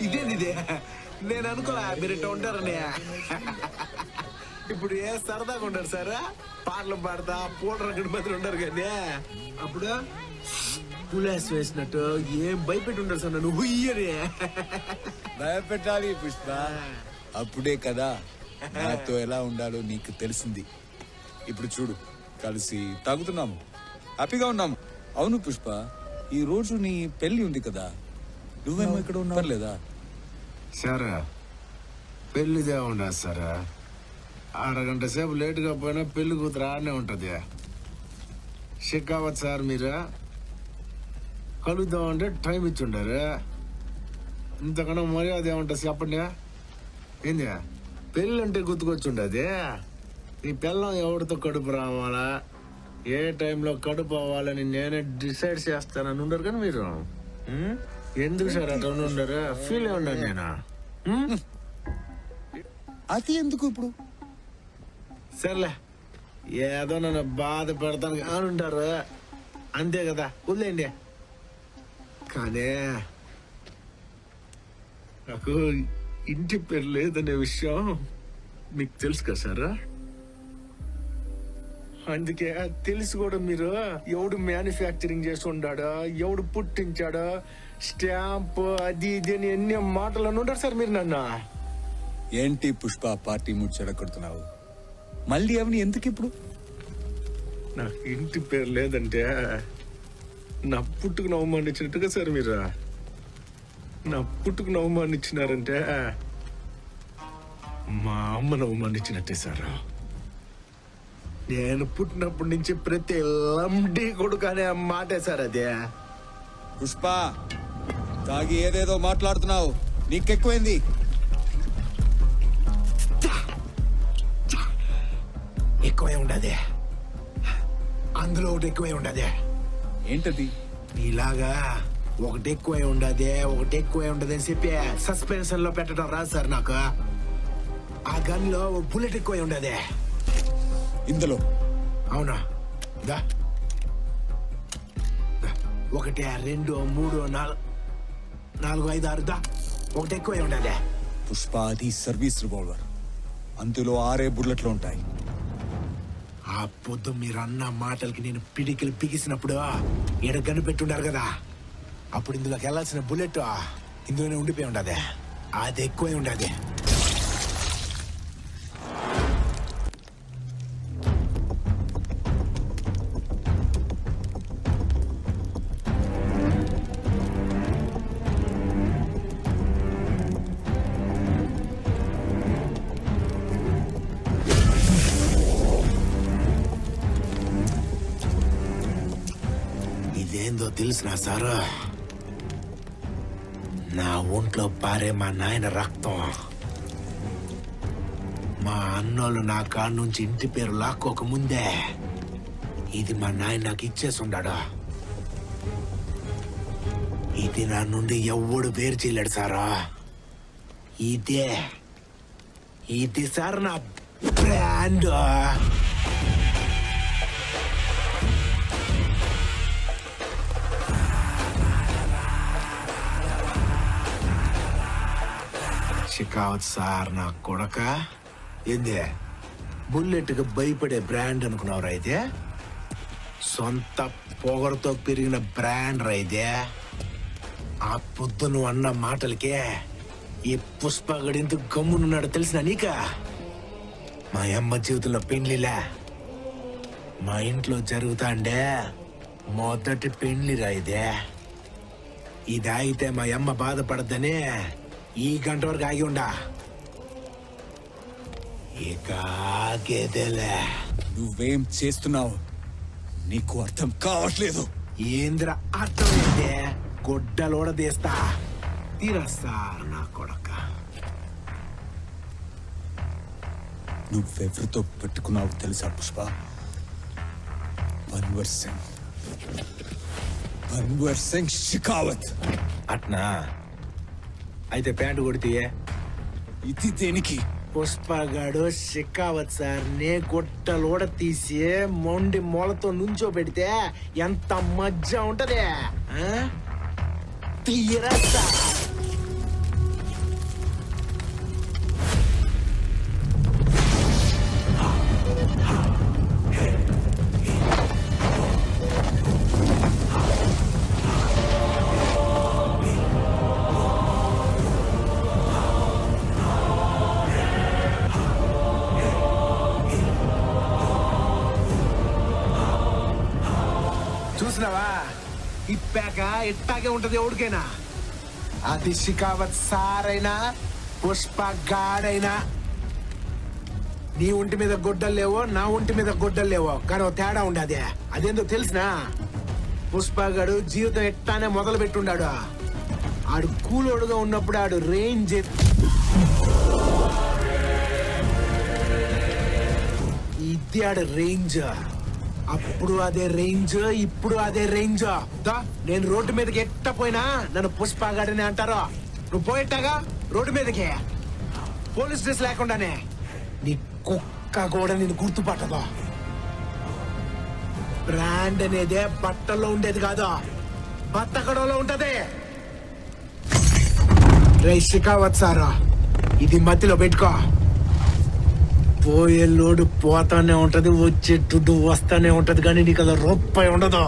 ఇదేనిదే నేను అనుకోలే మీరు ఇట్లా ఉంటారని. ఇప్పుడు ఏ సరదాగా ఉంటారు సార్, పాటలు పాడతా పూట మధ్య ఉంటారు కానీ అప్పుడు పులాస్ వేసినట్టు ఏం భయపెట్టి ఉంటారు సార్ నన్ను హుయ్యని. భయపెట్టాలి పుష్ప, అప్పుడే కదా నాతో ఎలా ఉండాలో నీకు తెలిసింది. ఇప్పుడు చూడు, కలిసి తాగుతున్నాము, హ్యాపీగా ఉన్నాము. అవును పుష్ప, ఈ రోజు నీ పెళ్లి ఉంది కదా, నువ్వేమో ఇక్కడ ఉన్నావు లేదా? సార్ పెళ్లిదే ఉండదు సార్, అరగంట సేపు లేటుగా పోయినా పెళ్లి కూతురు ఆడనే ఉంటుంది. షికావత్ సార్ మీరు కలుద్దామంటే టైం ఇచ్చి ఉండారు, ఇంతకన్నా మర్యాద ఏముంటుంది చెప్పండి. ఏంది పెళ్ళి అంటే గుర్తుకొచ్చి ఉండదు. ఈ పిల్లం ఎవరితో కడుపు రావాలా, ఏ టైంలో కడుపు అవ్వాలని నేనే డిసైడ్ చేస్తానని ఉండరు కానీ మీరు ఎందుకు సార్ అట్లా ఉండరు? ఫీల్ అయి ఉన్నాను నేను. అది ఎందుకు ఇప్పుడు? సర్లే, ఏదో నన్ను బాధ పెడతాను అని ఉంటారు అంతే కదా, వదిలేండి. కానీ నాకు ఇంటి పేరు లేదనే విషయం మీకు తెలుసు కదా సార్. అందుకే తెలిసి కూడా మీరు ఎవడు మ్యానుఫ్యాక్చరింగ్ చేసి ఉన్నాడో, ఎవడు పుట్టించాడో, స్టాంప్ అది ఇది అని ఎన్ని మాటలు అని ఉంటారు సార్ మీరు నన్ను. ఏంటి పుష్ప పార్టీ మూడు చెడగొడుతున్నావు? మళ్ళీ అవని ఎందుకు ఇప్పుడు? నాకు ఇంటి పేరు లేదంటే నా పుట్టుకు అవమానించినట్టుగా సార్ మీరు. నా పుట్టుకు అవమానించినారంటే మా అమ్మను అవమానించినట్టే సార్. నేను పుట్టినప్పటి నుంచి ప్రతి లండి కొడుకు అనే మాటే సార్ అదే. పుష్ప, తాగి ఏదేదో మాట్లాడుతున్నావు, నీకెక్కువైంది. ఎక్కువే ఉండదే, అందులో ఒకటి ఎక్కువే ఉండదే. ఏంటది? ఇలాగా ఒకటి ఎక్కువే ఉండదే, ఒకటి ఎక్కువే ఉండదు అని చెప్పి సస్పెన్షన్ లో పెట్టడం రాదు సార్ నాకు. ఆ గన్ లో బుల్లెట్ ఎక్కువే ఉండదే ఇందులో. అవునా? దా 1 2 3 4 4 5 6 దా ఒకటి ఎక్కువే ఉండదే. పుష్ప, అది సర్వీస్ రివాల్వర్, అందులో 6 బుల్లెట్లు ఉంటాయి. ఆ పొద్దు మీరు అన్న మాటలకి నేను పిడికిలు బిగిసినప్పుడు ఈడ గన్ను పెట్టుండారు కదా, అప్పుడు ఇందులోకి వెళ్ళాల్సిన బుల్లెట్ ఇందులోనే ఉండిపోయి ఉండదే, అది ఎక్కువే ఉండదే. ఇదేందో తెలుసునా సారు, నా ఒంట్లో పారే మా నాయన రక్తం. మా అన్నోళ్ళు నా కాడ నుంచి ఇంటి పేరు లాక్కోక ముందే ఇది మా నాయన నాకు ఇచ్చేసి ఉండాడు. ఇది నా నుండి ఎవడు వేరు చేయలేడు సారా. ఇది సార్ నా బ్రాండ్. షికావత్ సార్ నా కొడక, ఏంది బుల్లెట్కి భయపడే బ్రాండ్ అనుకున్నావురా? అయితే సొంత పొగరుతో పెరిగిన బ్రాండ్ రా ఇదే. ఆ పొద్దు నువ్వు అన్న మాటలకే ఈ పుష్పగడింత గమ్మునున్నాడు తెలిసిన నీక. మా అమ్మ జీవితంలో పెళ్లిలా మా ఇంట్లో జరుగుతాండే మొదటి పెళ్లిరా ఇదే. ఇది అయితే మా అమ్మ బాధపడద్దని ఈ గంట వరకు ఆగి ఉండా. ఇక ఆగేదేలే. నువ్వేం చేస్తున్నావు నీకు అర్థం కావట్లేదు. ఏంద్ర అర్థమైందే, గొడ్డలోడ తీస్తా తీరా సార్ నా కొడక. నువ్వెవరితో పెట్టుకున్నావు తెలుసా పుష్ప? బన్వర్ సింగ్ షికావత్. అట్నా? అయితే ప్యాంటు కొడితే ఇది దేనికి? పుష్పగాడు షికావత్ సార్ నే గొట్టలోడ తీసి మొండి మొలతో నుంచో పెడితే ఎంత మజ్జా ఉంటది ఆ? తీయరా సార్. చూసినావా ఇప్పాక ఇట్టాగే ఉంటది ఎవరికైనా. అది షికావత్ సారైనా పుష్ప గాడైనా. నీ ఒంటి మీద గొడ్డలు లేవో నా ఒంటి మీద గొడ్డలు లేవో కానీ ఓ తేడా ఉండదే. అదేందో తెలిసినా పుష్పగాడు జీవితం ఎట్టానే మొదలు పెట్టుండాడు. ఆడు కూలోడుగా ఉన్నప్పుడు ఆడు రేంజ్ ఇది ఆడు రేంజ్. అప్పుడు అదే రేంజ్ ఇప్పుడు అదే రేంజ్. నేను రోడ్డు మీదకి ఎట్ట పోయినా నన్ను పుష్పగాడని అంటారు. నువ్వు పోయేట్టాగా రోడ్డు మీదకి పోలీస్ డ్రెస్ లేకుండానే. నీ కుక్క కూడా నేను గుర్తుపట్టదు. బ్రాండ్ అనేదే బట్టల్లో ఉండేది కాదు, బత్తకడంలో ఉంటది. రే షికావత్ సారా, ఇది మధ్యలో పెట్టుకో. పోయే లోడు పోతానే ఉంటది, వచ్చే దుడ్డు వస్తానే ఉంటది, కానీ నీకు అలా రూపాయి ఉండదు.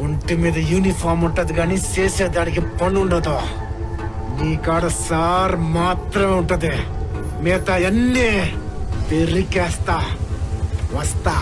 ఒంటి మీద యూనిఫామ్ ఉంటది కానీ చేసేదానికి పని ఉండదు. నీ కాడ సార్ మాత్రమే ఉంటది, మిగతా అన్నీ పెరికేస్తా. వస్తా.